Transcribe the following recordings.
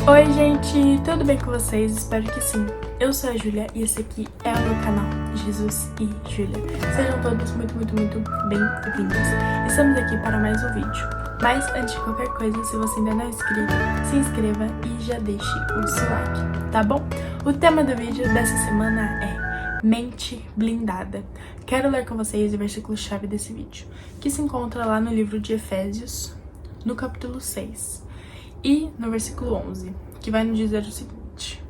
Oi gente, tudo bem com vocês? Espero que sim. Eu sou a Júlia e esse aqui é o meu canal Jesus e Júlia. Sejam todos muito bem-vindos. Estamos aqui para mais um vídeo. Mas antes de qualquer coisa, se você ainda não é inscrito, se inscreva e já deixe o seu like, tá bom? O tema do vídeo dessa semana é mente blindada. Quero ler com vocês o versículo-chave desse vídeo, que se encontra lá no livro de Efésios, no capítulo 6. E no versículo 11, que vai nos dizer o seguinte: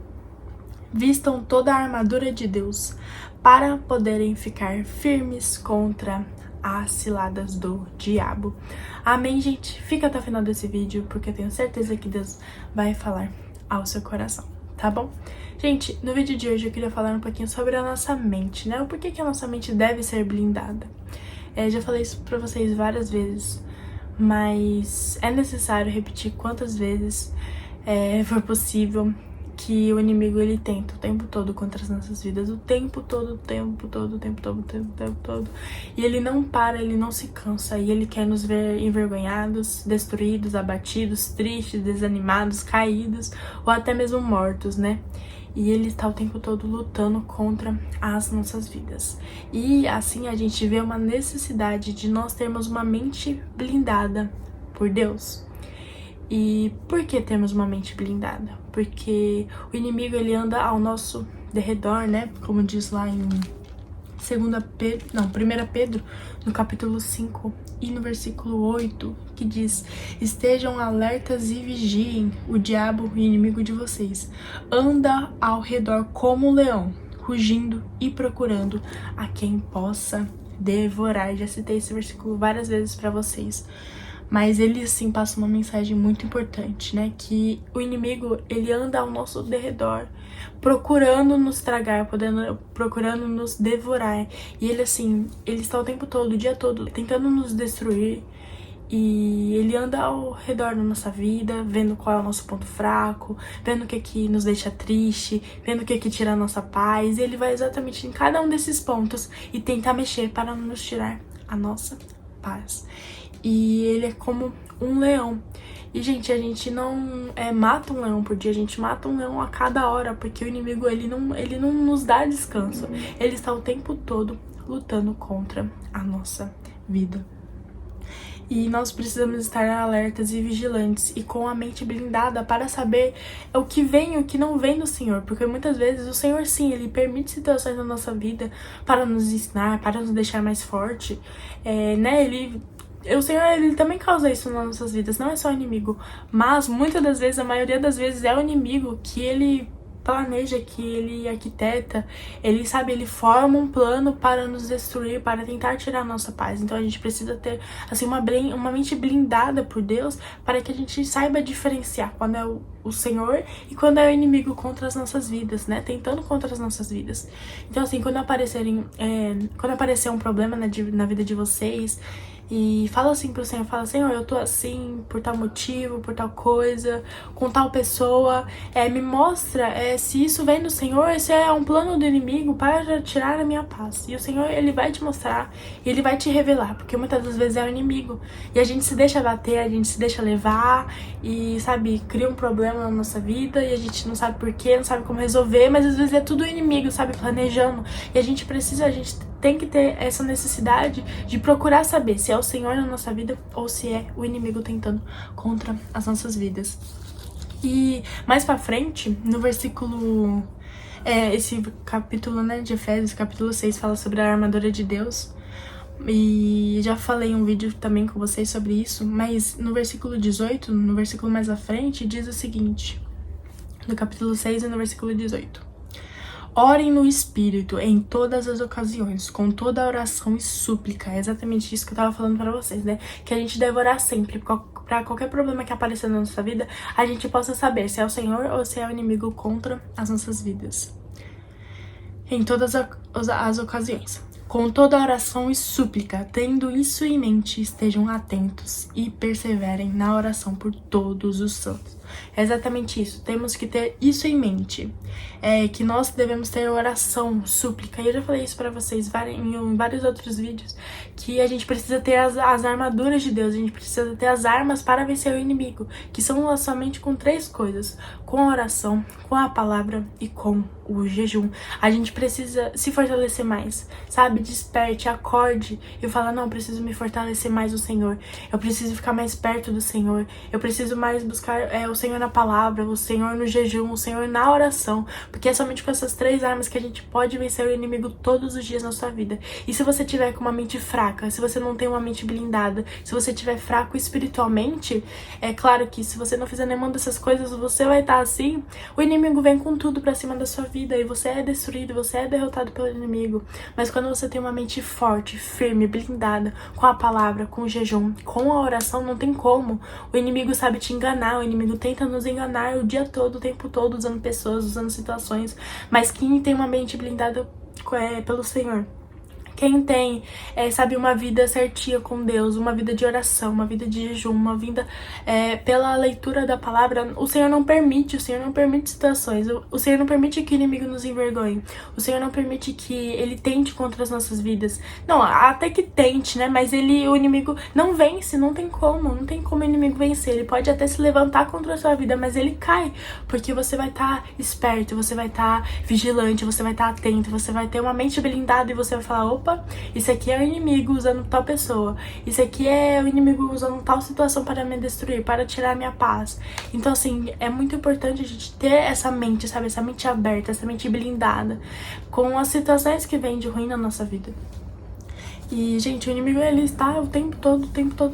vistam toda a armadura de Deus para poderem ficar firmes contra as ciladas do diabo. Amém, gente? Fica até o final desse vídeo, porque eu tenho certeza que Deus vai falar ao seu coração, tá bom? Gente, no vídeo de hoje eu queria falar um pouquinho sobre a nossa mente, né? O porquê que a nossa mente deve ser blindada. Já falei isso pra vocês várias vezes, mas é necessário repetir quantas vezes for possível, que o inimigo ele tenta o tempo todo contra as nossas vidas, o tempo todo, e ele não para, ele não se cansa, e ele quer nos ver envergonhados, destruídos, abatidos, tristes, desanimados, caídos, ou até mesmo mortos, né? E ele está o tempo todo lutando contra as nossas vidas. E assim a gente vê uma necessidade de nós termos uma mente blindada por Deus. E por que temos uma mente blindada? Porque o inimigo ele anda ao nosso derredor, né? Como diz lá em 1 Pedro, no capítulo 5 e no versículo 8, que diz: estejam alertas e vigiem, o diabo, o inimigo de vocês, anda ao redor como um leão, rugindo e procurando a quem possa devorar. Já citei esse versículo várias vezes para vocês, mas ele sim passa uma mensagem muito importante, né? Que o inimigo, ele anda ao nosso derredor, procurando nos tragar, procurando nos devorar. E ele assim, ele está o tempo todo, o dia todo, tentando nos destruir. E ele anda ao redor da nossa vida, vendo qual é o nosso ponto fraco, vendo o que nos deixa triste, vendo o que tira a nossa paz. E ele vai exatamente em cada um desses pontos e tentar mexer para nos tirar a nossa paz. E ele é como um leão. E, gente, a gente não mata um leão por dia, a gente mata um leão a cada hora, porque o inimigo, ele não nos dá descanso. Ele está o tempo todo lutando contra a nossa vida. E nós precisamos estar alertas e vigilantes e com a mente blindada para saber o que vem e o que não vem do Senhor. Porque muitas vezes o Senhor, sim, ele permite situações na nossa vida para nos ensinar, para nos deixar mais forte, né? O Senhor, ele também causa isso nas nossas vidas, não é só o inimigo, mas muitas das vezes, a maioria das vezes é o inimigo que ele planeja, que ele arquiteta, ele forma um plano para nos destruir, para tentar tirar a nossa paz. Então a gente precisa ter, assim, uma mente blindada por Deus, para que a gente saiba diferenciar quando é o Senhor e quando é o inimigo contra as nossas vidas, né, tentando contra as nossas vidas. Então assim, quando aparecer um problema na vida de vocês, e fala assim pro Senhor, fala: Senhor, eu tô assim por tal motivo, por tal coisa, com tal pessoa, me mostra se isso vem do Senhor, se é um plano do inimigo para tirar a minha paz. E o Senhor, ele vai te mostrar, e ele vai te revelar, porque muitas das vezes é o inimigo, e a gente se deixa bater, a gente se deixa levar, e sabe, cria um problema na nossa vida, e a gente não sabe porquê, não sabe como resolver, mas às vezes é tudo o inimigo, sabe, planejando, e a gente tem que ter essa necessidade de procurar saber se é o Senhor na nossa vida ou se é o inimigo tentando contra as nossas vidas. E mais pra frente, no versículo... esse capítulo, né, de Efésios, capítulo 6, fala sobre a armadura de Deus. E já falei em um vídeo também com vocês sobre isso, mas no versículo 18, no versículo mais à frente, diz o seguinte, no capítulo 6 e no versículo 18. Orem no Espírito em todas as ocasiões, com toda a oração e súplica. É exatamente isso que eu tava falando pra vocês, né? Que a gente deve orar sempre, pra qualquer problema que apareça na nossa vida, a gente possa saber se é o Senhor ou se é o inimigo contra as nossas vidas. Em todas as ocasiões, com toda a oração e súplica, tendo isso em mente, estejam atentos e perseverem na oração por todos os santos. É exatamente isso. Temos que ter isso em mente. Que nós devemos ter oração, súplica. E eu já falei isso pra vocês em vários outros vídeos. Que a gente precisa ter as armaduras de Deus. A gente precisa ter as armas para vencer o inimigo. Que são somente com 3 coisas. Com a oração, com a palavra e com o jejum. A gente precisa se fortalecer mais, sabe? Desperte, acorde e fala, não, eu preciso me fortalecer mais no Senhor. Eu preciso ficar mais perto do Senhor. Eu preciso mais buscar o Senhor na palavra, o Senhor no jejum, o Senhor na oração. Porque é somente com essas 3 armas que a gente pode vencer o inimigo todos os dias na sua vida. E se você tiver com uma mente fraca, se você não tem uma mente blindada, se você tiver fraco espiritualmente, é claro que se você não fizer nenhuma dessas coisas, você vai estar assim, o inimigo vem com tudo pra cima da sua vida e você é destruído, você é derrotado pelo inimigo. Mas quando você tem uma mente forte, firme, blindada, com a palavra, com o jejum, com a oração, não tem como. O inimigo sabe te enganar, o inimigo tenta nos enganar o dia todo, o tempo todo, usando pessoas, usando situações. Mas quem tem uma mente blindada pelo Senhor, quem tem, sabe, uma vida certinha com Deus, uma vida de oração, uma vida de jejum, uma vida pela leitura da palavra, o Senhor não permite situações, o Senhor não permite que o inimigo nos envergonhe, o Senhor não permite que ele tente contra as nossas vidas. Não, até que tente, né, mas o inimigo não vence, não tem como o inimigo vencer. Ele pode até se levantar contra a sua vida, mas ele cai, porque você vai estar esperto, você vai estar vigilante, você vai estar atento, você vai ter uma mente blindada e você vai falar, opa, isso aqui é o inimigo usando tal pessoa, isso aqui é o inimigo usando tal situação para me destruir, para tirar a minha paz. Então assim, é muito importante a gente ter essa mente, sabe, essa mente aberta, essa mente blindada com as situações que vêm de ruim na nossa vida. E, gente, o inimigo, ele está o tempo todo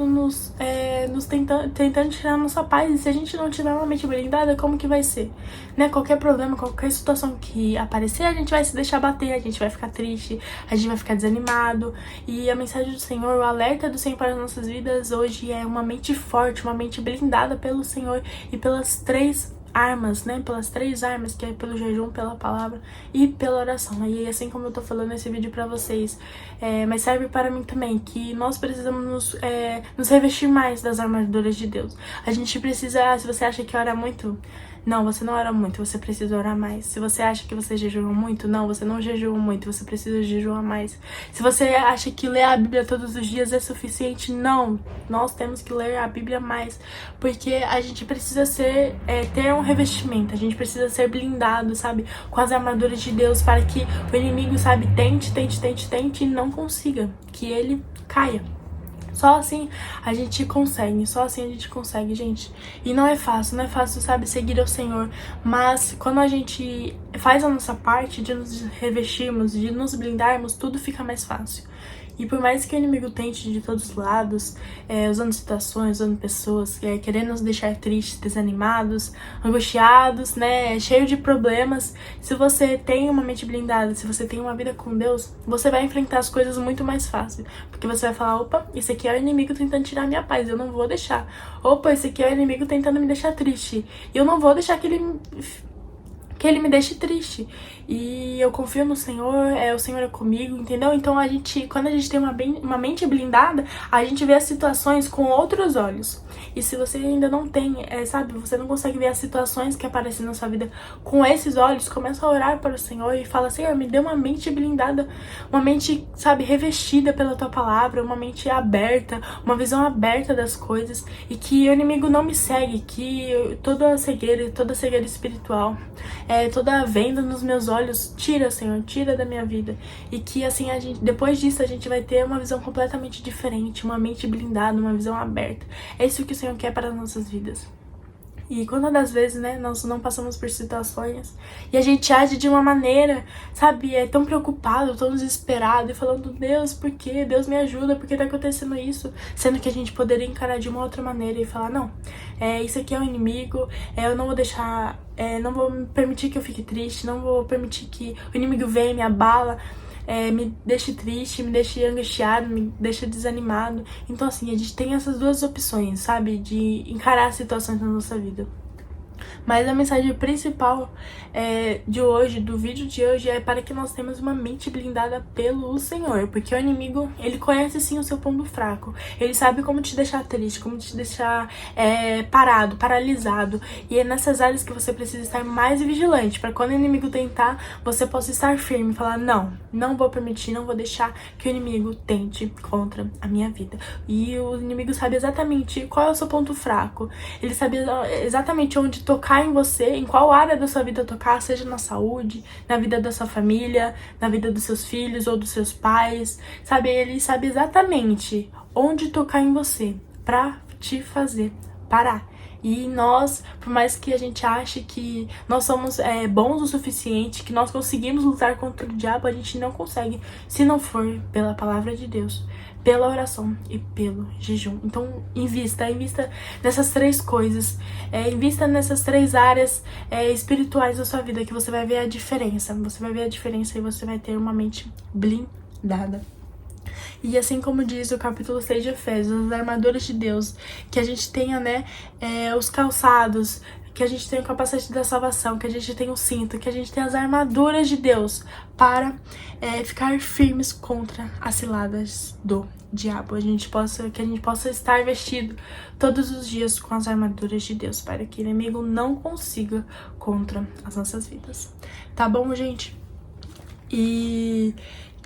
nos tentando tirar a nossa paz. E se a gente não tiver uma mente blindada, como que vai ser? Né? Qualquer problema, qualquer situação que aparecer, a gente vai se deixar bater, a gente vai ficar triste, a gente vai ficar desanimado. E a mensagem do Senhor, o alerta do Senhor para as nossas vidas hoje é uma mente forte, uma mente blindada pelo Senhor e pelas 3 armas, né? Pelas 3 armas, que é pelo jejum, pela palavra e pela oração. E assim como eu tô falando nesse vídeo pra vocês, mas serve para mim também, que nós precisamos nos revestir mais das armaduras de Deus. A gente precisa, se você acha que ora muito, não, você não ora muito, você precisa orar mais. Se você acha que você jejua muito, não, você não jejua muito, você precisa jejuar mais. Se você acha que ler a Bíblia todos os dias é suficiente, não, nós temos que ler a Bíblia mais, porque a gente precisa ter um revestimento, a gente precisa ser blindado, sabe, com as armaduras de Deus, para que o inimigo, sabe, tente e não consiga, que ele caia. Só assim a gente consegue, gente. E não é fácil, sabe, seguir ao Senhor. Mas quando a gente faz a nossa parte de nos revestirmos, de nos blindarmos, tudo fica mais fácil. E por mais que o inimigo tente de todos os lados, usando situações, usando pessoas, querendo nos deixar tristes, desanimados, angustiados, né, cheio de problemas, se você tem uma mente blindada, se você tem uma vida com Deus, você vai enfrentar as coisas muito mais fácil. Porque você vai falar, opa, isso aqui é o inimigo tentando tirar a minha paz, eu não vou deixar. Opa, esse aqui é o inimigo tentando me deixar triste, e eu não vou deixar que ele me deixe triste. E eu confio no Senhor, o Senhor é comigo, entendeu? Então quando a gente tem uma mente blindada, a gente vê as situações com outros olhos. E se você ainda não tem, sabe, você não consegue ver as situações que aparecem na sua vida com esses olhos, começa a orar para o Senhor e fala, Senhor, me dê uma mente blindada, uma mente, sabe, revestida pela tua palavra, uma mente aberta, uma visão aberta das coisas, e que o inimigo não me segue, que toda cegueira espiritual, toda venda nos meus olhos, tira, Senhor, tira da minha vida. E que assim, depois disso, a gente vai ter uma visão completamente diferente, uma mente blindada, uma visão aberta. É isso que o Senhor quer para as nossas vidas. E quantas das vezes, né, nós não passamos por situações e a gente age de uma maneira, sabe, tão preocupado, tão desesperado e falando, Deus, por quê? Deus me ajuda, por que tá acontecendo isso? Sendo que a gente poderia encarar de uma outra maneira e falar, não, isso aqui é um inimigo, eu não vou deixar, não vou permitir que eu fique triste, não vou permitir que o inimigo venha e me abala, me deixe triste, me deixe angustiado, me deixe desanimado. Então assim, a gente tem essas 2 opções, sabe, de encarar as situações na nossa vida. Mas a mensagem principal de hoje, do vídeo de hoje, é para que nós temos uma mente blindada pelo Senhor. Porque o inimigo, ele conhece sim o seu ponto fraco. Ele sabe como te deixar triste, como te deixar parado, paralisado. E é nessas áreas que você precisa estar mais vigilante. Para quando o inimigo tentar, você possa estar firme e falar, não vou permitir, não vou deixar que o inimigo tente contra a minha vida. E o inimigo sabe exatamente qual é o seu ponto fraco. Ele sabe exatamente onde tocar em você, em qual área da sua vida tocar, seja na saúde, na vida da sua família, na vida dos seus filhos ou dos seus pais, sabe? Ele sabe exatamente onde tocar em você pra te fazer parar. E nós, por mais que a gente ache que nós somos bons o suficiente, que nós conseguimos lutar contra o diabo, a gente não consegue se não for pela palavra de Deus, pela oração e pelo jejum. Então invista nessas três coisas, invista nessas três áreas espirituais da sua vida, que você vai ver a diferença. Você vai ver a diferença e você vai ter uma mente blindada. E assim como diz o capítulo 6 de Efésios, as armaduras de Deus, que a gente tenha, os calçados, que a gente tenha o capacete da salvação, que a gente tenha o cinto, que a gente tenha as armaduras de Deus para ficar firmes contra as ciladas do diabo. Que a gente possa estar vestido todos os dias com as armaduras de Deus, para que o inimigo não consiga contra as nossas vidas. Tá bom, gente? E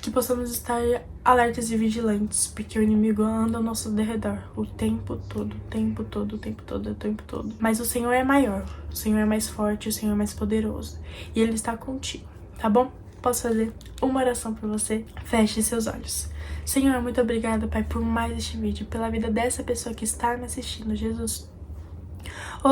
que possamos estar alertas e vigilantes, porque o inimigo anda ao nosso derredor o tempo todo, o tempo todo, o tempo todo, o tempo todo. Mas o Senhor é maior, o Senhor é mais forte, o Senhor é mais poderoso. E Ele está contigo, tá bom? Posso fazer uma oração por você? Feche seus olhos. Senhor, muito obrigada, Pai, por mais este vídeo, pela vida dessa pessoa que está me assistindo, Jesus.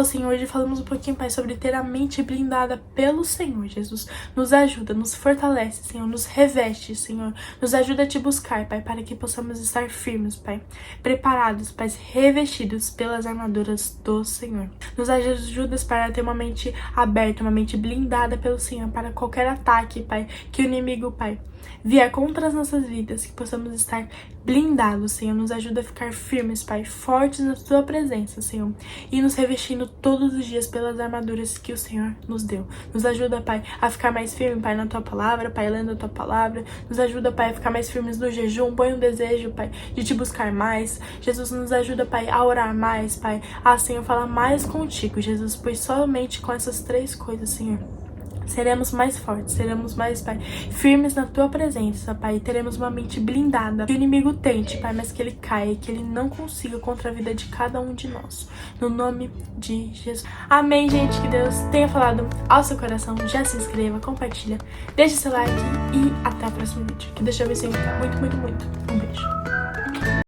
Senhor, hoje falamos um pouquinho, Pai, sobre ter a mente blindada pelo Senhor, Jesus. Nos ajuda, nos fortalece, Senhor, nos reveste, Senhor. Nos ajuda a te buscar, Pai, para que possamos estar firmes, Pai. Preparados, Pai, revestidos pelas armaduras do Senhor. Nos ajuda para ter uma mente aberta, uma mente blindada pelo Senhor, para qualquer ataque, Pai, que o inimigo, Pai, vier contra as nossas vidas, que possamos estar blindados, Senhor. Nos ajuda a ficar firmes, Pai, fortes na Tua presença, Senhor, e nos revestindo todos os dias pelas armaduras que o Senhor nos deu. Nos ajuda, Pai, a ficar mais firme, Pai, na Tua palavra, Pai, lendo a Tua palavra. Nos ajuda, Pai, a ficar mais firmes no jejum. Põe um desejo, Pai, de Te buscar mais. Jesus, nos ajuda, Pai, a orar mais, Pai, Senhor, falar mais contigo, Jesus, pois somente com essas três coisas, Senhor, seremos mais fortes, seremos mais, Pai, firmes na Tua presença, Pai, e teremos uma mente blindada. Que o inimigo tente, Pai, mas que ele caia, que ele não consiga contra a vida de cada um de nós. No nome de Jesus. Amém, gente. Que Deus tenha falado ao seu coração. Já se inscreva, compartilha, deixe seu like e até o próximo vídeo. Que Deus te abençoe muito, muito, muito. Um beijo.